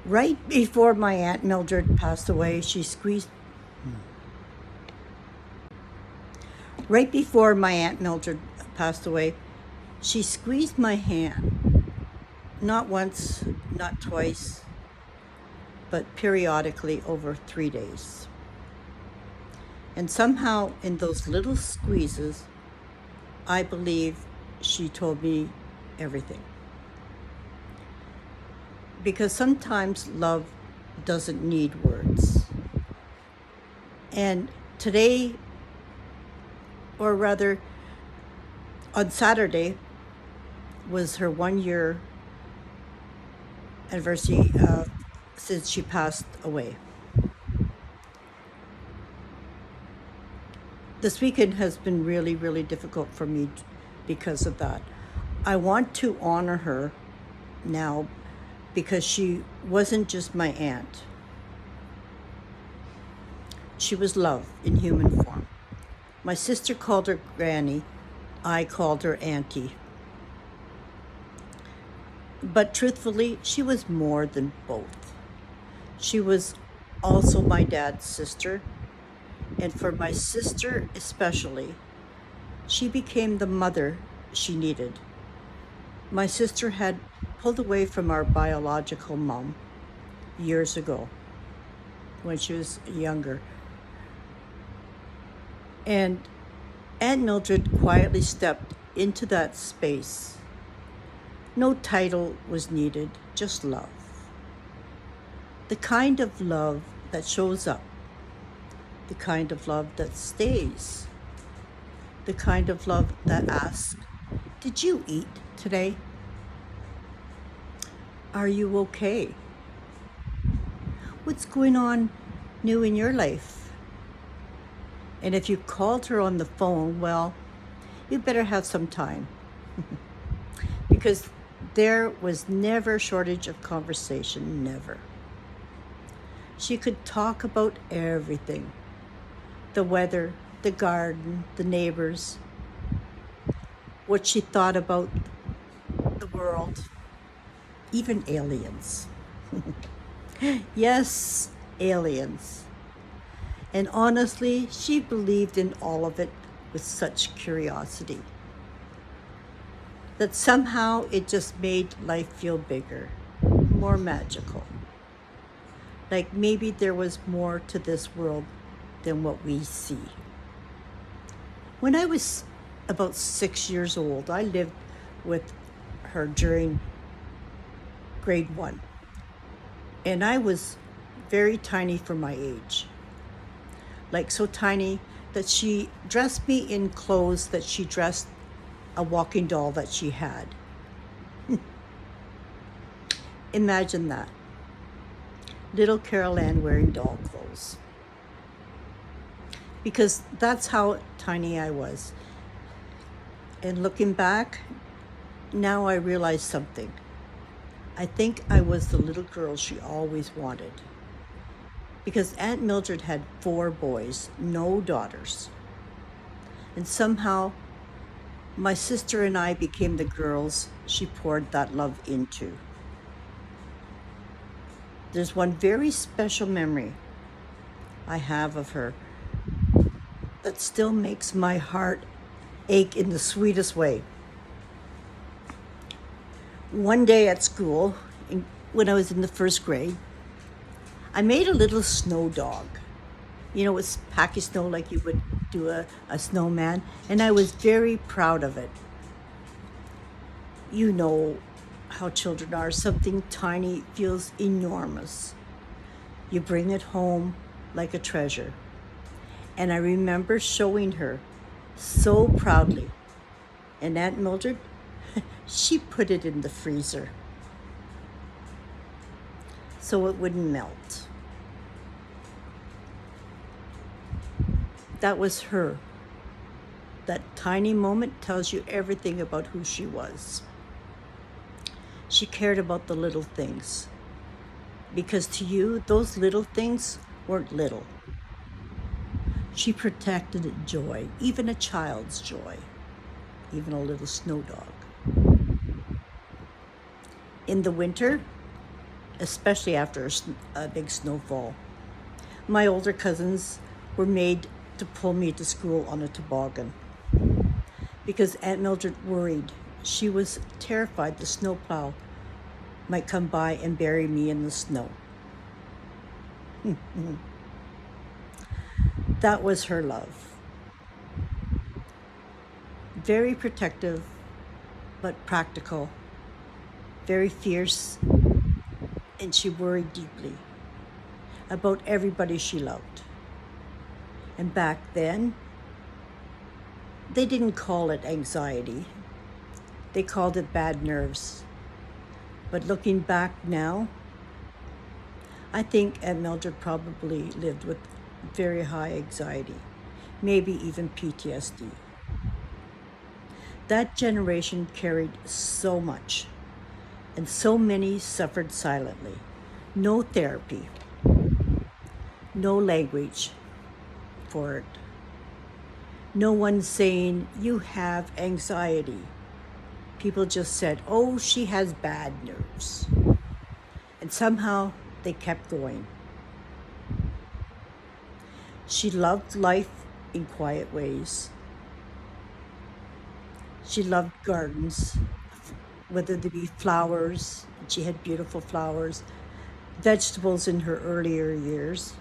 Right before my Aunt Mildred passed away, right before my Aunt Mildred passed away, she squeezed my hand. Not once, not twice, but periodically over 3 days. And somehow in those little squeezes, I believe she told me everything. Because sometimes love doesn't need words. And today, or rather on Saturday, was her 1 year anniversary since she passed away. This weekend has been really, really difficult for me because of that. I want to honor her now because she wasn't just my aunt. She was love in human form. My sister called her Granny. I called her Auntie. But truthfully, she was more than both. She was also my dad's sister. And for my sister especially, she became the mother she needed. My sister had pulled away from our biological mom years ago when she was younger. And Aunt Mildred quietly stepped into that space. No title was needed, just love. The kind of love that shows up, the kind of love that stays, the kind of love that asks, "Did you eat today? Are you okay? What's going on new in your life?" And if you called her on the phone, well, you better have some time. Because there was never a shortage of conversation, never. She could talk about everything: the weather, the garden, the neighbors, what she thought about the world, even aliens. Yes, aliens. And honestly, she believed in all of it with such curiosity that somehow it just made life feel bigger, more magical. Like maybe there was more to this world than what we see. When I was about 6 years old, I lived with her during grade 1. And I was very tiny for my age. Like so tiny that she dressed me in clothes that she dressed a walking doll that she had. Imagine that. Little Carol Ann wearing doll clothes. Because that's how tiny I was. And looking back, now I realize something. I think I was the little girl she always wanted. Because Aunt Mildred had 4 boys, no daughters. And somehow, my sister and I became the girls she poured that love into. There's one very special memory I have of her that still makes my heart ache in the sweetest way. One day at school, when I was in the first grade, I made a little snow dog. You know, it's packy snow like you would do a snowman, and I was very proud of it. You know how children are. Something tiny feels enormous. You bring it home like a treasure. And I remember showing her so proudly. And Aunt Mildred, she put it in the freezer so it wouldn't melt. That was her. That tiny moment tells you everything about who she was. She cared about the little things. Because to you, those little things weren't little. She protected joy, even a child's joy, even a little snow dog. In the winter, especially after a big snowfall. My older cousins were made to pull me to school on a toboggan because Aunt Mildred worried. She was terrified the snowplow might come by and bury me in the snow. That was her love. Very protective, but practical. Very fierce, and she worried deeply about everybody she loved. And back then, they didn't call it anxiety. They called it bad nerves. But looking back now, I think Aunt Mildred probably lived with very high anxiety, maybe even PTSD. That generation carried so much, and so many suffered silently. No therapy, no language for it. No one saying, you have anxiety. People just said, oh, she has bad nerves. And somehow they kept going. She loved life in quiet ways. She loved gardens, whether they be flowers, she had beautiful flowers, vegetables in her earlier years.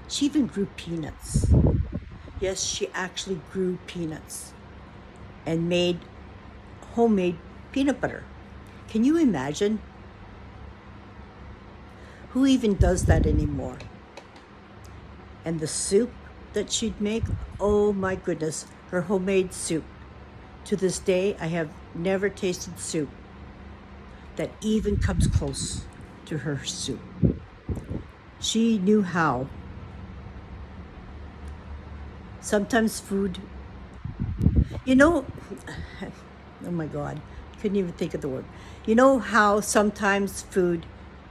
She even grew peanuts. Yes, she actually grew peanuts and made homemade peanut butter. Can you imagine? Who even does that anymore? And the soup that she'd make, oh my goodness, her homemade soup. To this day, I have never tasted soup that even comes close to her soup. She knew how. Sometimes food, you know, oh my God, couldn't even think of the word. You know how sometimes food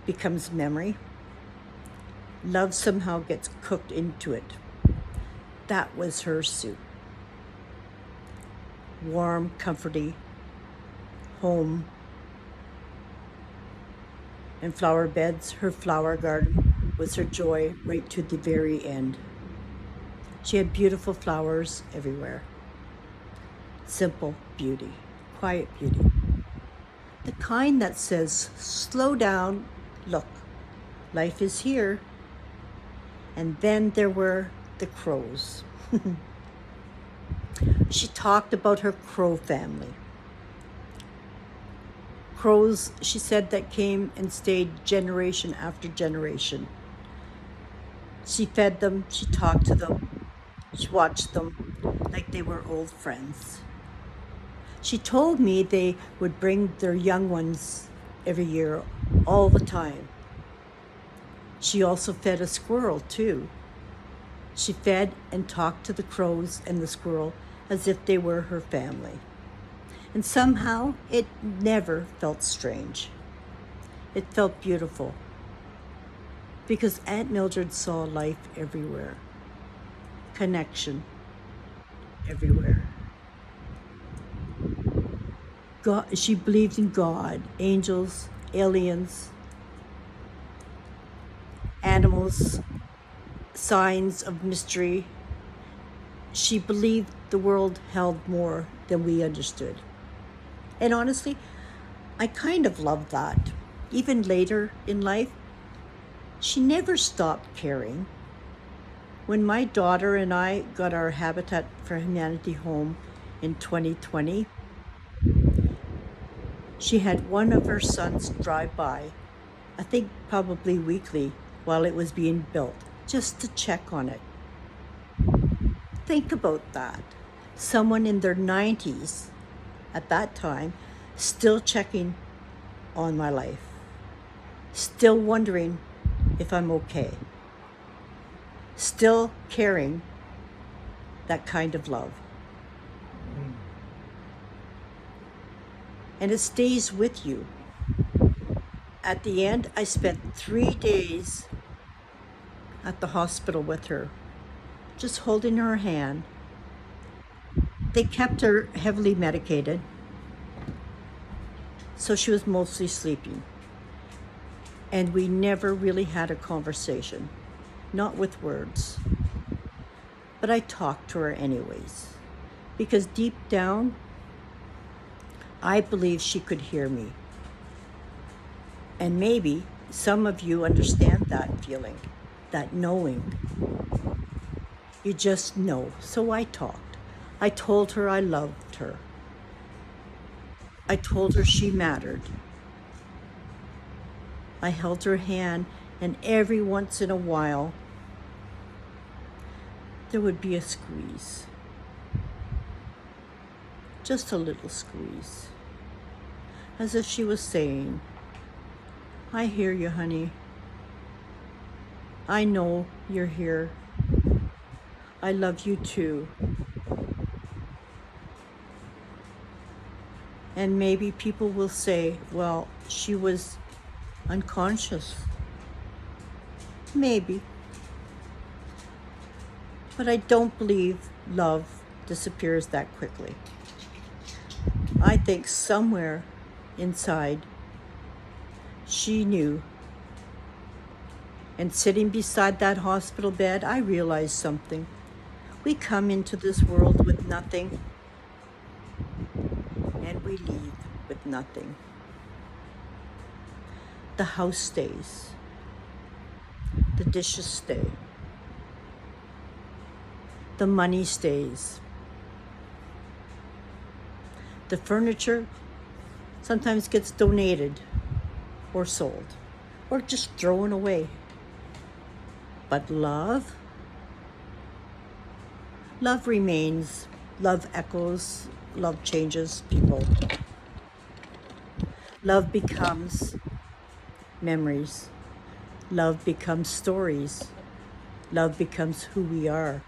becomes memory? Love somehow gets cooked into it. That was her soup. Warm, comforting, home, and flower beds. Her flower garden was her joy right to the very end. She had beautiful flowers everywhere. Simple beauty, quiet beauty. The kind that says, slow down, look, life is here. And then there were the crows. She talked about her crow family. Crows, she said, that came and stayed generation after generation. She fed them, she talked to them, she watched them like they were old friends. She told me they would bring their young ones every year, all the time. She also fed a squirrel, too. She fed and talked to the crows and the squirrel as if they were her family. And somehow it never felt strange. It felt beautiful because Aunt Mildred saw life everywhere, connection everywhere. God, she believed in God, angels, aliens, animals, signs of mystery. She believed the world held more than we understood. And honestly, I kind of loved that. Even later in life, she never stopped caring. When my daughter and I got our Habitat for Humanity home in 2020, she had one of her sons drive by, I think probably weekly, while it was being built, just to check on it. Think about that. Someone in their 90s at that time, still checking on my life, still wondering if I'm okay, still caring. That kind of love. And it stays with you. At the end, I spent 3 days at the hospital with her, just holding her hand. They kept her heavily medicated, so she was mostly sleeping. And we never really had a conversation, not with words. But I talked to her anyways, because deep down, I believe she could hear me. And maybe some of you understand that feeling, that knowing. You just know. So I talked. I told her I loved her. I told her she mattered. I held her hand, and every once in a while, there would be a squeeze. Just a little squeeze. As if she was saying, I hear you, honey. I know you're here. I love you too. And maybe people will say, well, she was unconscious. Maybe. But I don't believe love disappears that quickly. I think somewhere inside, she knew. And sitting beside that hospital bed, I realized something. We come into this world with nothing, and we leave with nothing. The house stays. The dishes stay. The money stays. The furniture sometimes gets donated or sold or just thrown away. But love remains, love echoes, love changes people. Love becomes memories. Love becomes stories. Love becomes who we are.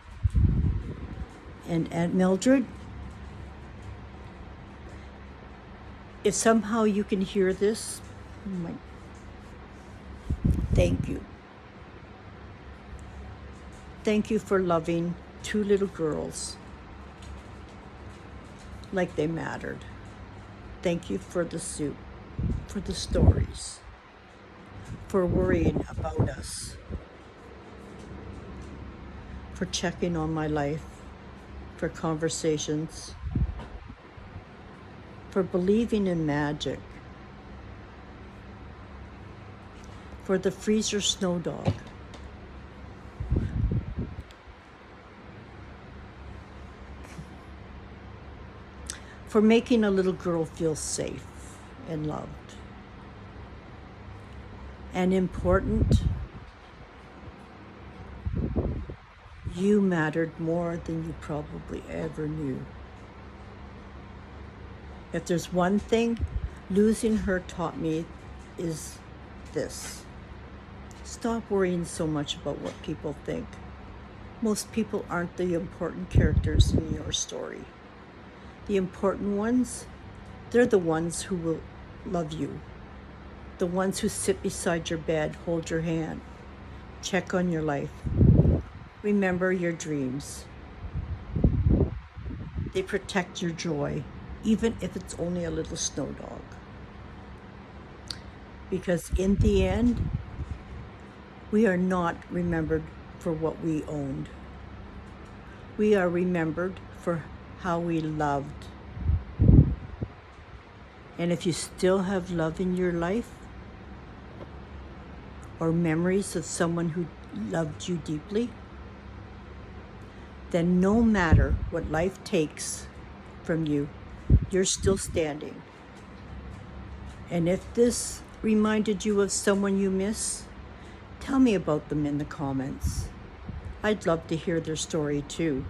And Aunt Mildred, if somehow you can hear this, thank you. Thank you for loving two little girls like they mattered. Thank you for the soup, for the stories, for worrying about us, for checking on my life, for conversations, for believing in magic, for the freezer snow dog, for making a little girl feel safe and loved and important. You mattered more than you probably ever knew. If there's one thing losing her taught me is this. Stop worrying so much about what people think. Most people aren't the important characters in your story. The important ones, they're the ones who will love you. The ones who sit beside your bed, hold your hand, check on your life. Remember your dreams. They protect your joy, even if it's only a little snow dog. Because in the end, we are not remembered for what we owned. We are remembered for how we loved. And if you still have love in your life, or memories of someone who loved you deeply, then no matter what life takes from you, you're still standing. And if this reminded you of someone you miss, tell me about them in the comments. I'd love to hear their story too.